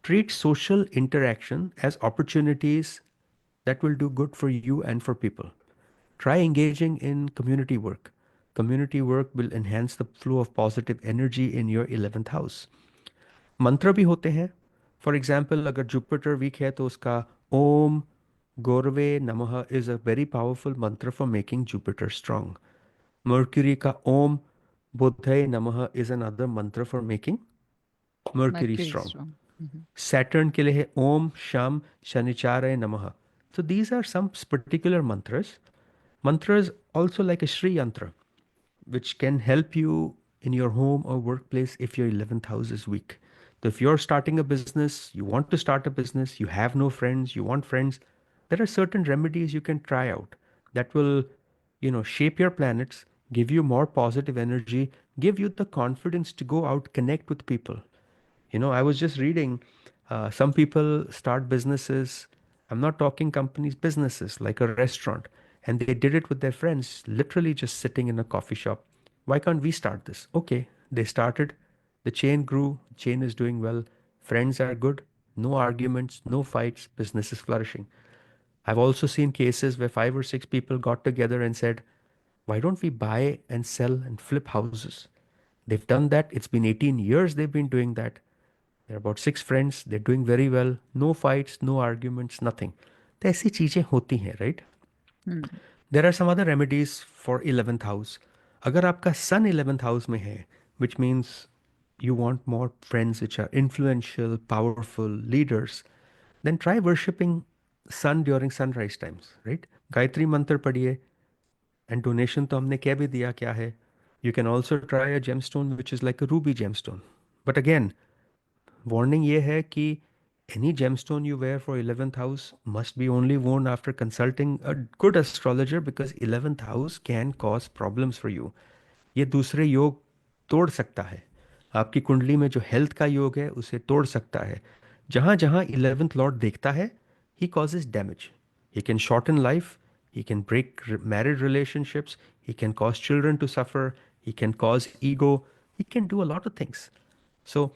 Speaker 2: Treat social interaction as opportunities that will do good for you and for people. Try engaging in community work. Community work will enhance the flow of positive energy in your 11th house. मंत्र भी होते हैं. For example अगर Jupiter week है तो उसका ओम गौरवे नमः is a very powerful मंत्र for making Jupiter strong. Mercury ka Om Buddhaye Namaha is another mantra for making Mercury
Speaker 3: Mercury
Speaker 2: strong.
Speaker 3: strong. Mhm.
Speaker 2: Saturn ke liye hai Om Sham Shanicharaye Namaha. So these are some particular mantras. Mantras also like a Shri Yantra, which can help you in your home or workplace if your 11th house is weak. So if you're starting a business, you want to start a business, you have no friends, you want friends, there are certain remedies you can try out that will, shape your planets, give you more positive energy, give you the confidence to go out, connect with people. I was just reading, some people start businesses. I'm not talking companies, businesses like a restaurant. And they did it with their friends, literally just sitting in a coffee shop. Why can't we start this? Okay, they started. The chain grew, chain is doing well. Friends are good, no arguments, no fights, business is flourishing. I've also seen cases where 5 or 6 people got together and said, why don't we buy and sell and flip houses? They've done that. It's been 18 years they've been doing that. There are about 6 friends. They're doing very well. No fights, no arguments, nothing. तो ऐसी चीजें होती हैं, right?
Speaker 3: Hmm.
Speaker 2: There are some other remedies for 11th house. अगर आपका sun 11th house में है, which means you want more friends which are influential, powerful, leaders, then try worshipping sun during sunrise times, right? Gayatri मंत्र पढ़िए. And donation तो हमने कह भी दिया क्या है. You can also try a gemstone which is like a ruby gemstone. But again, warning ये है कि any gemstone you wear for 11th house must be only worn after consulting a good astrologer because 11th house can cause problems for you. ये दूसरे योग तोड़ सकता है. आपकी कुंडली में जो हेल्थ का योग है उसे तोड़ सकता है. जहाँ जहाँ 11th लॉर्ड देखता है, he causes damage. He can shorten life, he can break married relationships, he can cause children to suffer, he can cause ego, he can do a lot of things. So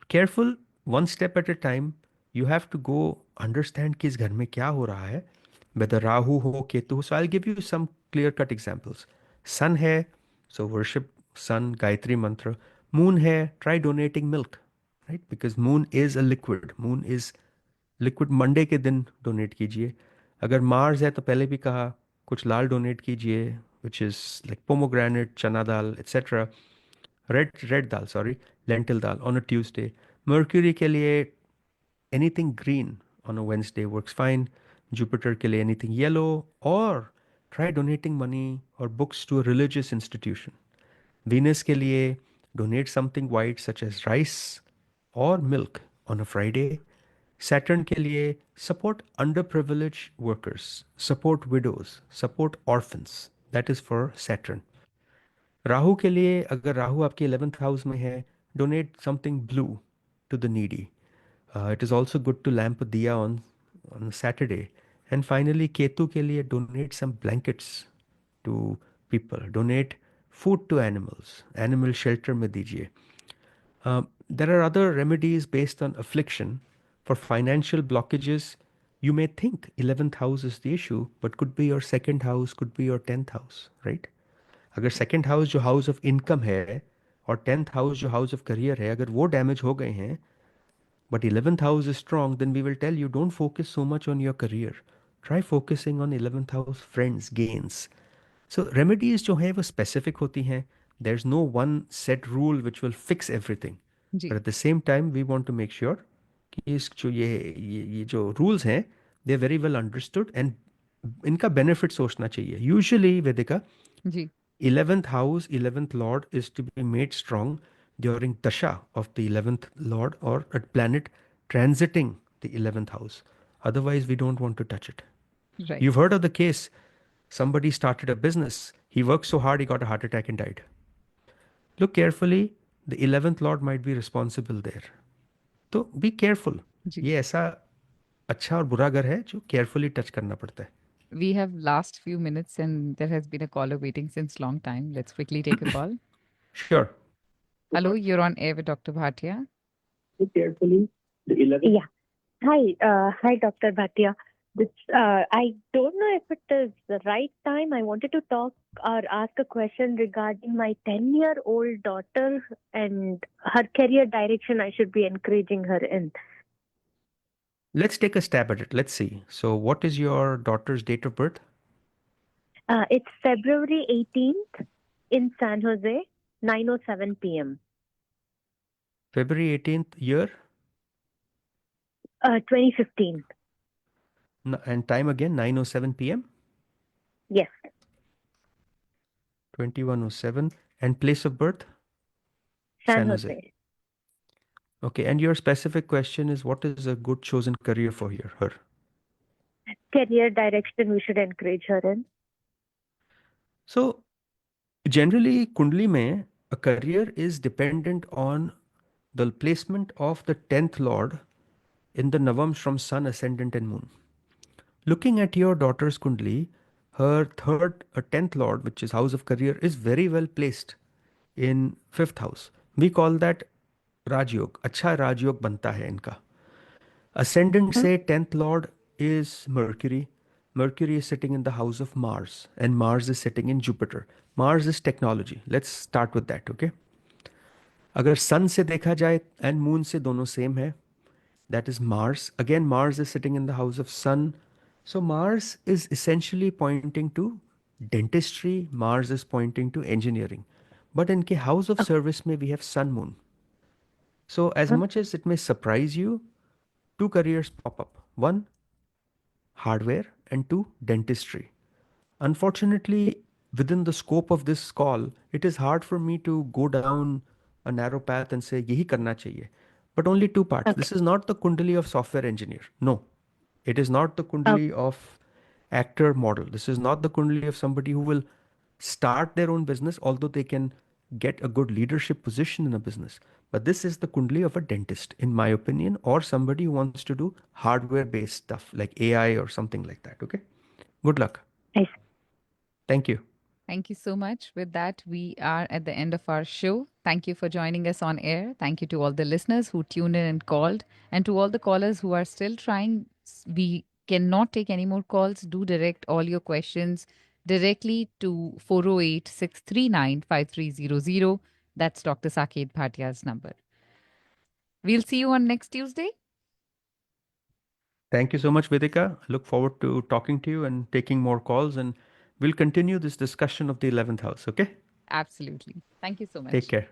Speaker 2: careful, one step at a time. You have to go understand किस घर में क्या हो रहा है, whether Rahu हो केतु हो. So I'll give you some clear cut examples. Sun है, so worship sun, Gayatri mantra. Moon hai, try donating milk, right? Because moon is a liquid. Moon is liquid. Monday के दिन donate कीजिए. अगर Mars है तो पहले भी कहा कुछ लाल donate कीजिए, which is like pomegranate, chana dal, etc. Red dal, sorry, lentil dal on a Tuesday. Mercury के लिए anything green on a Wednesday works fine. Jupiter के लिए anything yellow, or try donating money or books to a religious institution. Venus के लिए donate something white such as rice or milk on a Friday. Saturn के लिए support underprivileged workers, support widows, support orphans. That is for Saturn. Rahu के लिए अगर राहु आपके 11th house में है, donate something blue to the needy. It is also good to lamp a diya on Saturday. And finally, Ketu के लिए donate some blankets to people. Donate food to animals. Animal shelter में दीजिए. There are other remedies based on affliction. For financial blockages, you may think 11th house is the issue, but could be your second house, could be your 10th house, right? अगर second house जो house of income है और 10th house जो house of career है, अगर वो damage हो गए हैं, but 11th house is strong, then we will tell you don't focus so much on your career. Try focusing on 11th house friends, gains. So remedies जो हैं वो specific होती हैं. There's no one set rule which will fix everything.
Speaker 3: Ji
Speaker 2: But at the same time, we want to make sure कि इस जो ये जो rules हैं, they're very well understood and इनका benefit सोचना चाहिए. Usually, Vedika,
Speaker 3: ji
Speaker 2: 11th house, 11th lord is to be made strong during dasha of the 11th lord or a planet transiting the 11th house. Otherwise, we don't want to touch it.
Speaker 3: Right
Speaker 2: You've heard of the case. Somebody started a business. He worked so hard, he got a heart attack and died. Look carefully. The 11th lord might be responsible there. So be careful.
Speaker 3: जी
Speaker 2: ये ऐसा अच्छा और बुरा घर है जो carefully touch करना पड़ता है.
Speaker 3: we have last few minutes and there has been a caller waiting since long time. Let's quickly take a call.
Speaker 2: Sure.
Speaker 3: Hello, you're on air with Dr. Bhatia.
Speaker 2: Carefully. The 11th.
Speaker 8: Yeah. Hi, Dr. Bhatia. I don't know if it is the right time. I wanted to talk or ask a question regarding my 10-year-old daughter and her career direction I should be encouraging her in.
Speaker 2: Let's take a stab at it. Let's see. So, what is your daughter's date of birth?
Speaker 8: It's February 18th in San Jose, 9:07 p.m.
Speaker 2: February 18th year
Speaker 8: 2015.
Speaker 2: and time again 9:07 p.m.
Speaker 8: Yes.
Speaker 2: 21:07 and place of birth
Speaker 8: San Jose.
Speaker 2: Okay, and your specific question is what is a good chosen career for her?
Speaker 8: Career direction we should encourage her in.
Speaker 2: So generally Kundli mein a career is dependent on the placement of the 10th lord in the navams from sun, ascendant and moon. Looking at your daughter's Kundli, her 10th lord, which is house of career, is very well placed in 5th house. We call that राजयोग. अच्छा राजयोग बनता है इनका. Ascendant say 10th lord is Mercury. Mercury is sitting in the house of Mars and Mars is sitting in Jupiter. Mars is technology. Let's start with that, okay? अगर sun से देखा जाए and moon से दोनों same है, that is Mars. Again, Mars is sitting in the house of sun. So Mars is essentially pointing to dentistry. Mars is pointing to engineering. But in के house of service में we have sun moon. So as much as it may surprise you, two careers pop up. One, hardware, and two, dentistry. Unfortunately, within the scope of this call, it is hard for me to go down a narrow path and say, yehi karna chahiye. But only two parts.
Speaker 8: Okay.
Speaker 2: This is not the Kundali of software engineer. No. It is not the Kundali of actor model. This is not the Kundali of somebody who will start their own business, although they can get a good leadership position in a business. But this is the Kundali of a dentist, in my opinion, or somebody who wants to do hardware-based stuff like AI or something like that. Okay. Good luck.
Speaker 8: I see.
Speaker 2: Thank you.
Speaker 3: Thank you so much. With that, we are at the end of our show. Thank you for joining us on air. Thank you to all the listeners who tuned in and called, and to all the callers who are still trying. We cannot take any more calls. Do direct all your questions directly to 408 639 5300. That's Dr. Saket Bhatia's number. We'll see you on next Tuesday.
Speaker 2: Thank you so much, Vedika. I look forward to talking to you and taking more calls, and we'll continue this discussion of the 11th house. Okay?
Speaker 3: Absolutely. Thank you so much.
Speaker 2: Take care.